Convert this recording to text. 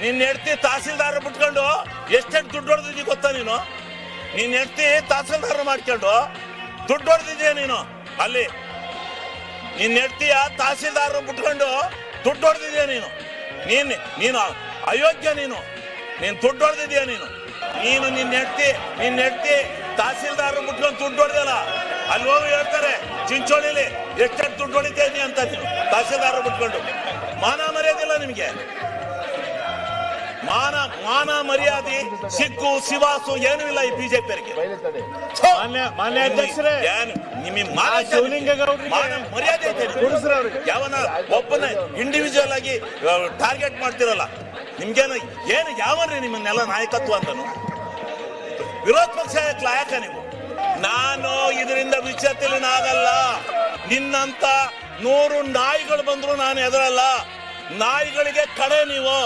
ನಿನ್ನ ಹೆಂಡತಿ ತಹಸೀಲ್ದಾರ್ ಬಿಟ್ಕೊಂಡು ಎಷ್ಟೆಷ್ಟು ದುಡ್ಡು ಹೊಡೆದಿದ್ದೀವಿ ಗೊತ್ತಾ ನೀನು? ನಿನ್ನ ಹೆಂಡತಿ ತಹಸೀಲ್ದಾರ್ ಮಾಡ್ಕೊಂಡು ದುಡ್ಡು ಹೊಡೆದಿದ್ದೀಯ ನೀನು. ಅಲ್ಲಿ ನಿನ್ನ ಹೆಂಡತಿಯ ತಹಸೀಲ್ದಾರ್ ಬಿಟ್ಕೊಂಡು ದುಡ್ಡು ಹೊಡೆದಿದ್ದೀಯ ನೀನು. ನೀನು ಅಯೋಗ್ಯ. ನೀನು ದುಡ್ಡು ಹೊಡೆದಿದ್ದೀಯ ನೀನು. ನಿನ್ನ ಹೆಂಡತಿ ತಹಸೀಲ್ದಾರ್ ಬಿಟ್ಕೊಂಡು ದುಡ್ಡು ಹೊಡೆದಲ್ಲ. ಅಲ್ಲಿ ಹೋಗಿ ಹೇಳ್ತಾರೆ ಚಿಂಚೋಳಿಲಿ ಎಷ್ಟೆಷ್ಟು ದುಡ್ಡು ಹೊಡಿತಾ ಇದೀಯ ಅಂತ. ನೀನು ತಹಸೀಲ್ದಾರ್ ಬಿಟ್ಕೊಂಡು ಮಾನ ಮರ್ಯಾದಿಲ್ಲ ನಿಮಗೆ. ಮಾನ ಮರ್ಯಾದೆ ಸಿಕ್ಕು ಸಿವಾಸು ಏನೂ ಇಲ್ಲ ಈ ಬಿಜೆಪಿಯವರಿಗೆ. ಮಾನ್ಯ ಅಧ್ಯಕ್ಷರೇ, ಮರ್ಯಾದೆ ಐತೆ? ಯಾವನ ಒಬ್ಬನ ಇಂಡಿವಿಜುವಲ್ ಆಗಿ ಟಾರ್ಗೆಟ್ ಮಾಡ್ತಿರಲ್ಲ. ನಿಮ್ಗೇನು ಯಾವನ್ರಿ ನಿಮ್ಮನ್ನೆಲ್ಲ ನಾಯಕತ್ವ ಅಂತನು? ವಿರೋಧ ಪಕ್ಷ ಲಾಯಕ ನೀವು. ನಾನು ಇದರಿಂದ ವಿಚಲಿತನಾಗಲ್ಲ. ನಿನ್ನಂತ 100 ನಾಯಿಗಳು ಬಂದ್ರು ನಾನು ಹೆದರಲ್ಲ. ನಾಯಿಗಳಿಗೆ ಕಡೆ ನೀವು.